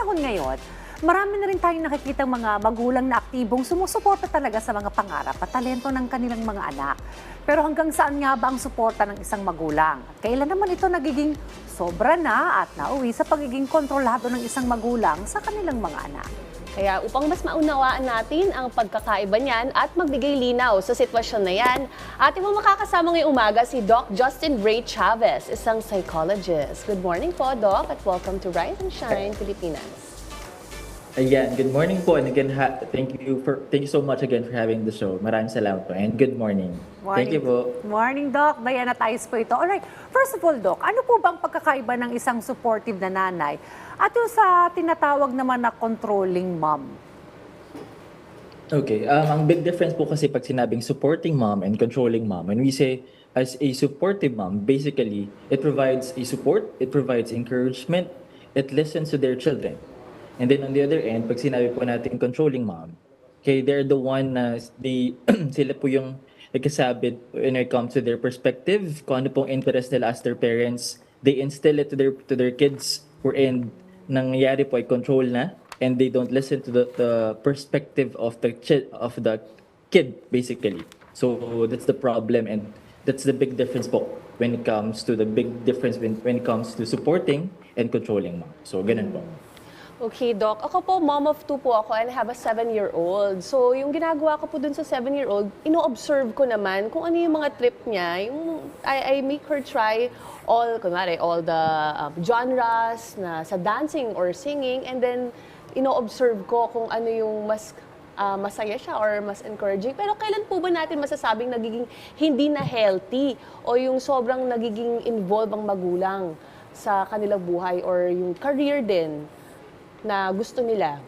panahon ngayon, marami na rin tayong nakikitang mga magulang na aktibong sumusuporta talaga sa mga pangarap at talento ng kanilang mga anak. Pero hanggang saan nga ba ang suporta ng isang magulang? At kailan naman ito nagiging sobra na at nauwi sa pagiging kontrolado ng isang magulang sa kanilang mga anak? Kaya upang mas maunawaan natin ang pagkakaiba niyan at magbigay linaw sa sitwasyon na yan, ating mo makakasama ngayong umaga si Doc Justin Ray Chavez, isang psychologist. Good morning po, Doc, at welcome to Rise and Shine, Pilipinas. Ayan, good morning po, and again, thank you so much again for having the show. Maraming salamat po, and good morning. Thank you po. Morning, Doc. Diana Tays po ito. Alright, first of all, Doc, ano po bang pagkakaiba ng isang supportive na nanay at yung sa tinatawag naman na controlling mom? Okay, ang big difference po kasi pag sinabing supporting mom and controlling mom, when we say as a supportive mom, basically, it provides a support, it provides encouragement, it listens to their children. And then on the other end, pag sinabi po natin controlling mom, okay, they're the one na sila po yung nagkasabit when it comes to their perspective, kung ano pong interest nila as their parents, they instill it to their kids, wherein nangyayari po ay control na, and they don't listen to the perspective of the kid basically. So that's the problem, and that's the big difference po when it comes to when it comes to supporting and controlling mom. So ganun po. Okay, Doc. Ako po, mom of two po ako and I have a 7-year-old. So, yung ginagawa ko po dun sa 7-year-old, ino-observe ko naman kung ano yung mga trip niya. I make her try all the genres na sa dancing or singing, and then ino-observe ko kung ano yung mas masaya siya or mas encouraging. Pero kailan po ba natin masasabing nagiging hindi na healthy o yung sobrang nagiging involved ang magulang sa kanilang buhay or yung career din na gusto nila?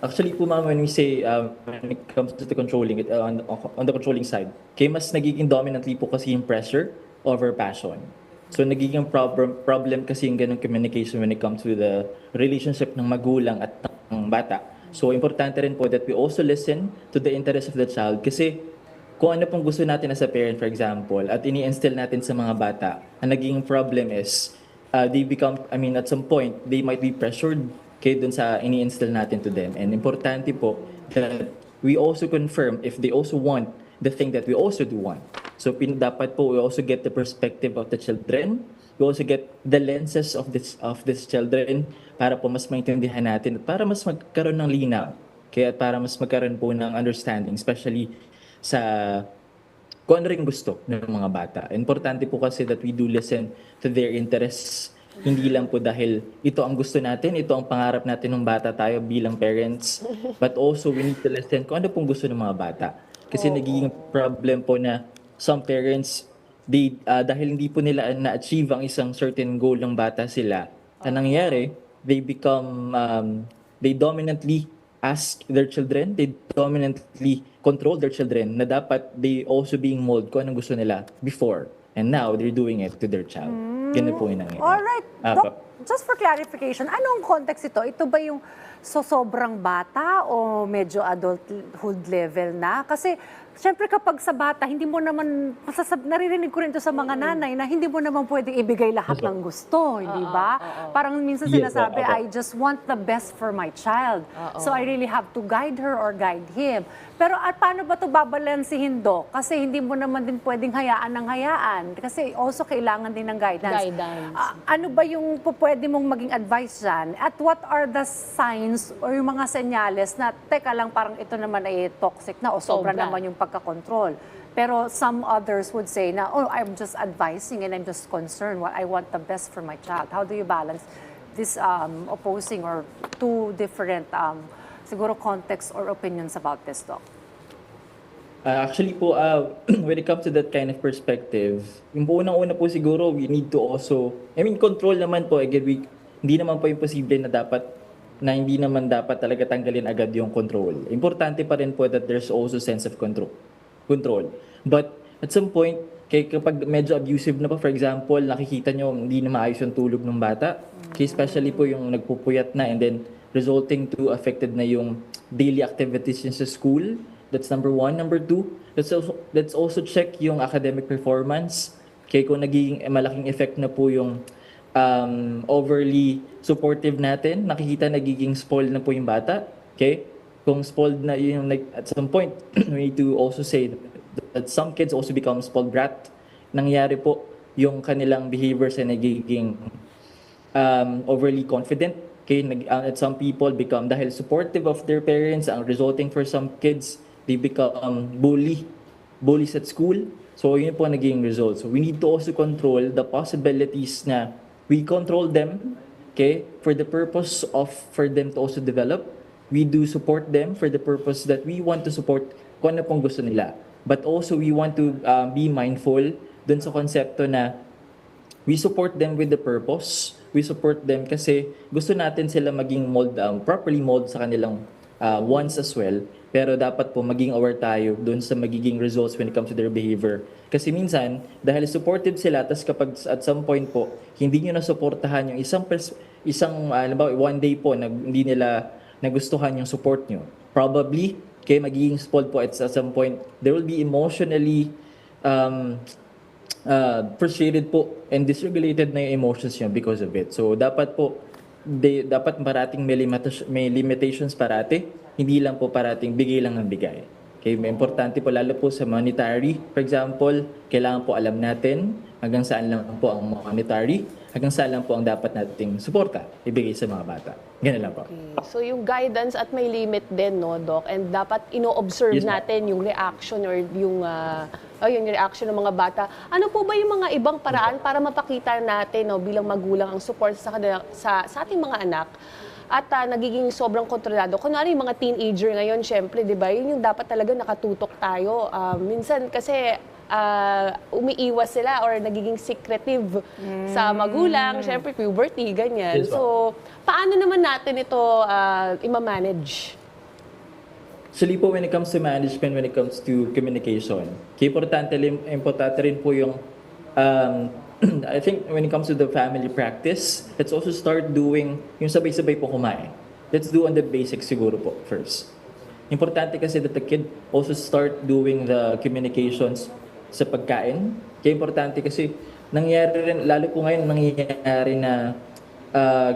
Actually po ma'am, when we say when it comes to the controlling on the controlling side, kaya mas nagiging dominantly po kasi yung pressure over passion. So nagiging problem kasi yung ganung communication when it comes to the relationship ng magulang at ng bata. So importante rin po that we also listen to the interest of the child, kasi kung ano pong gusto natin as a parent, for example, at ini-instill natin sa mga bata, ang naging problem is they become, at some point, they might be pressured kayo dun sa ini-instill natin to them. And importante po that we also confirm if they also want the thing that we also do want. So dapat po we also get the perspective of the children. We also get the lenses of this children para po mas maintindihan natin at para mas magkaroon ng linaw. Kaya para mas magkaroon po ng understanding, especially sa kung ano rin gusto ng mga bata. Importante po kasi that we do listen to their interests. Hindi lang po dahil ito ang gusto natin, ito ang pangarap natin ng bata tayo bilang parents. But also we need to listen kung ano pong gusto ng mga bata. Kasi nagiging problem po na some parents, dahil hindi po nila na-achieve ang isang certain goal ng bata sila, ang nangyayari, they dominantly ask their children, they dominantly control their children na dapat they also being molded kung anong gusto nila before. And now, they're doing it to their child. Ganun po yung nangyayari. Alright, Doc, just for clarification, anong context ito? Ito ba yung sobrang bata o medyo adulthood level na? Kasi siyempre kapag sa bata, hindi mo naman, naririnig ko rin ito sa mga nanay na hindi mo naman pwedeng ibigay lahat ng gusto, hindi ba? Parang minsan sinasabi, I just want the best for my child. So I really have to guide her or guide him. Pero at paano ba ito babalansihin, Doc? Kasi hindi mo naman din pwedeng hayaan ng hayaan. Kasi also kailangan din ng guidance. Ano ba yung pwede mong maging advice dyan? At what are the signs or yung mga senyales na, teka lang, parang ito naman ay toxic na o sobra naman yung pagkakontrol. Pero some others would say na, oh, I'm just advising and I'm just concerned. I want the best for my child. How do you balance this opposing or two different siguro context or opinions about this, Doc? Actually po, when it comes to that kind of perspective, yung po unang-una po siguro, we need to also, control naman po, again, hindi naman po imposible na hindi naman dapat talaga tanggalin agad yung control. Importante pa rin po that there's also sense of control. But at some point, kapag medyo abusive na po, for example, nakikita nyo hindi na maayos yung tulog ng bata, especially po yung nagpupuyat na and then resulting to affected na yung daily activities niya sa school. That's number one. Number two, let's also check yung academic performance. Kaya kung naging malaking effect na po yung overly supportive natin, nakikita nagiging spoiled na po yung bata. Okay? Kung spoiled na yun, like, at some point, we need to also say that some kids also become spoiled brat. Nangyari po yung kanilang behaviors ay nagiging overly confident. Okay? At some people become, dahil supportive of their parents, ang resulting for some kids, they become bullies at school. So yun po ang naging result. So we need to also control the possibilities na we control them, okay, for the purpose of for them to also develop. We do support them for the purpose that we want to support kung ano pong gusto nila. But also we want to be mindful dun sa konsepto na we support them with the purpose. We support them kasi gusto natin sila maging properly mold sa kanilang wants as well. Pero dapat po maging aware tayo dun sa magiging results when it comes to their behavior. Kasi minsan, dahil supportive sila, tas kapag at some point po, hindi nyo nasuportahan yung one day po, hindi nila nagustuhan yung support nyo. Probably, kaya magiging spoiled po at some point, there will be emotionally frustrated po and dysregulated na yung emotions nyo because of it. So, dapat parating may limitations parati, hindi lang po parating bigay lang ng bigay. Okay, may importante po lalo po sa monetary. For example, kailangan po alam natin hanggang saan lang po ang monetary, hanggang saan lang po ang dapat nating suporta ibigay sa mga bata. Ganun lang po. Okay. So yung guidance at may limit din, no, Doc? And dapat ino-observe Yes, ma'am. natin yung reaction or yung reaction ng mga bata. Ano po ba yung mga ibang paraan para mapakita natin, no, bilang magulang ang support sa ating mga anak at nagiging sobrang kontrolado? Kunwari yung mga teenager ngayon, syempre, di ba, yun yung dapat talaga nakatutok tayo. Minsan kasi umiiwas sila or nagiging secretive sa magulang, syempre puberty, ganyan. Yes, So, paano naman natin ito ima-manage? Actually po, when it comes to management, when it comes to communication, importante rin po yung, I think when it comes to the family practice, let's also start doing yung sabay-sabay po kumain. Let's do on the basics siguro po first. Importante kasi that the kid also start doing the communications sa pagkain. Kaya importante kasi nangyari rin, lalo po ngayon nangyayari na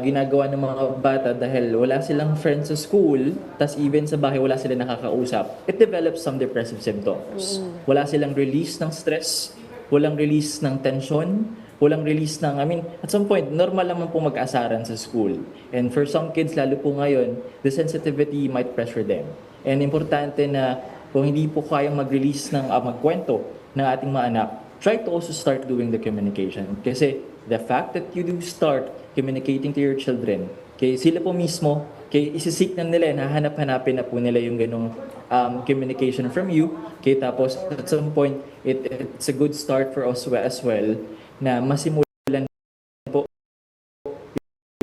ginagawa ng mga bata dahil wala silang friends sa school, tas even sa bahay wala silang nakakausap, it develops some depressive symptoms. Wala silang release ng stress, walang release ng tension, walang release at some point, normal naman po mag-asaran sa school. And for some kids, lalo po ngayon, the sensitivity might pressure them. And importante na kung hindi po kayang mag-release magkwento ng ating mga anak, try to also start doing the communication. Kasi the fact that you do start communicating to your children, kaya sila po mismo, kaya isisik na nila, hahanap-hanapin na po nila yung ganong communication from you. Kaya tapos, at some point, it's a good start for us as well na masimulan po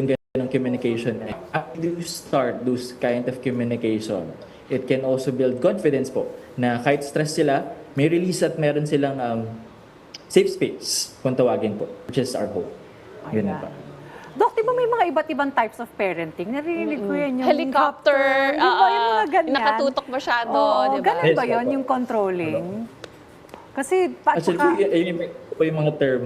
yung ganong communication. After you start those kind of communication, it can also build confidence po na kahit stress sila, may release at meron silang safe space kung tawagin po, which is our hope. Yun na ba? Dok, di ba may mga iba't ibang types of parenting? Naririnig ko yan yung Helicopter, Di ba yung mga ganyan? nakatutok masyado, Oo, di ba? ganun ba Yes, yun, opo. yung controlling? Kasi, Actually, yun po yung mga term.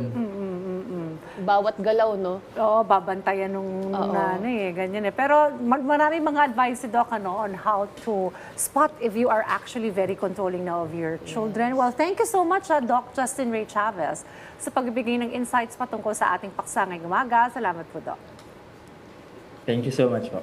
Bawat galaw, no? Oo, babantayan nung nanay ganyan eh. Pero marami mga advice si Doc on how to spot if you are actually very controlling now of your children. Well, thank you so much, Doc Justin Ray Chavez, sa pagbibigay ng insights patungkol sa ating paksa ngayong umaga. Salamat po, Doc. Thank you so much po.